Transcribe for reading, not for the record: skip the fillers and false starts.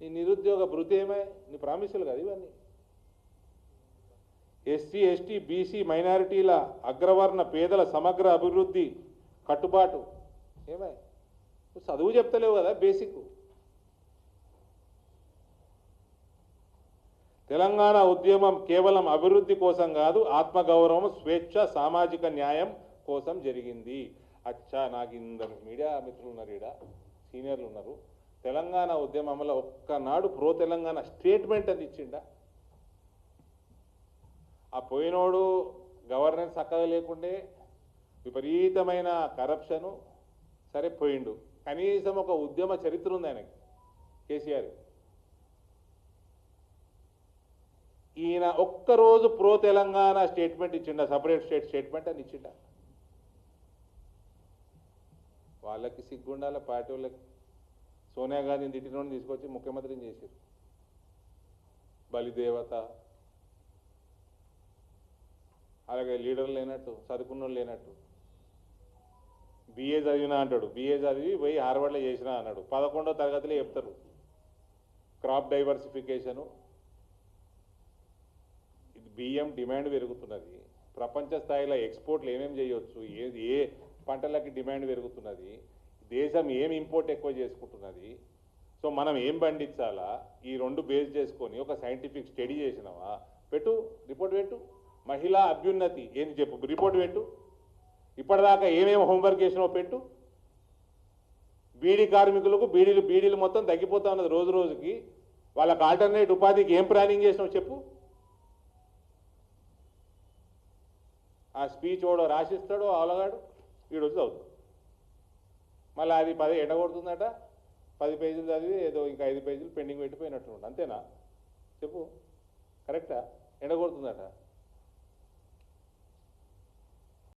నీ నిరుద్యోగ భృతి ఏమై నీ ప్రామిసులు కదా ఇవన్నీ. ఎస్సీ ఎస్టీ బీసీ మైనారిటీల అగ్రవర్ణ పేదల సమగ్ర అభివృద్ధి కట్టుబాటు ఏమై చదువు చెప్తలేవు కదా బేసిక్. తెలంగాణ ఉద్యమం కేవలం అభివృద్ధి కోసం కాదు, ఆత్మగౌరవం, స్వేచ్ఛ, సామాజిక న్యాయం కోసం జరిగింది. అచ్చా, నాకు ఇందరు మీడియా మిత్రులు ఉన్నారు, ఈడ సీనియర్లు ఉన్నారు. తెలంగాణ ఉద్యమంలో ఒక్కనాడు ప్రో తెలంగాణ స్టేట్మెంట్ అని ఇచ్చిండా? ఆ పోయినోడు గవర్నెన్స్ చక్కగా లేకుండే విపరీతమైన కరప్షను, సరే పోయిండు. కనీసం ఒక ఉద్యమ చరిత్ర ఉంది ఆయనకి, కేసీఆర్. ఈయన ఒక్కరోజు ప్రో తెలంగాణ స్టేట్మెంట్ ఇచ్చిండా? సపరేట్ స్టేట్మెంట్ అని ఇచ్చిండా? వాళ్ళకి సిగ్గుండాల, పార్టీ వాళ్ళకి. సోనియా గాంధీని తిట్టినోడిని తీసుకొచ్చి ముఖ్యమంత్రిని చేశారు. బలిదేవత. అలాగే లీడర్లు లేనట్టు, చదువుకున్నోళ్ళు లేనట్టు. బిఏ చదివినా అంటాడు, బిఏ చదివి పోయి హార్వర్డ్లో చేసినా అన్నాడు. 11వ తరగతిలో చెప్తారు క్రాప్ డైవర్సిఫికేషను. ఇది బియ్యం డిమాండ్ పెరుగుతున్నది, ప్రపంచ స్థాయిలో ఎక్స్పోర్ట్లు ఏమేమి చేయొచ్చు, ఏ పంటలకి డిమాండ్ పెరుగుతున్నది, దేశం ఏం ఇంపోర్ట్ ఎక్కువ చేసుకుంటున్నది, సో మనం ఏం పండించాలా, ఈ రెండు బేస్ చేసుకొని ఒక సైంటిఫిక్ స్టడీ చేసినావా? పెట్టు, రిపోర్ట్ పెట్టు. మహిళా అభ్యున్నతి ఏంది చెప్పు, రిపోర్ట్ పెట్టు. ఇప్పటిదాకా ఏమేమి హోంవర్క్ చేసినావో పెట్టు. బీడీ కార్మికులకు బీడీలు మొత్తం తగ్గిపోతా ఉన్నది రోజు రోజుకి. వాళ్ళకి ఆల్టర్నేట్ ఉపాధికి ఏం ప్లానింగ్ చేసినావు చెప్పు. ఆ స్పీచ్ ఓడో రాసిస్తాడో అవలగాడు, వీడు చదువుతాడు. మళ్ళీ అది 10 ఎండగొడుతుందట. 10 పేజీలు చదివి ఏదో ఇంకా 5 పేజీలు పెండింగ్ పెట్టిపోయినట్టు. అంతేనా చెప్పు? కరెక్టా? ఎండగొడుతుందట.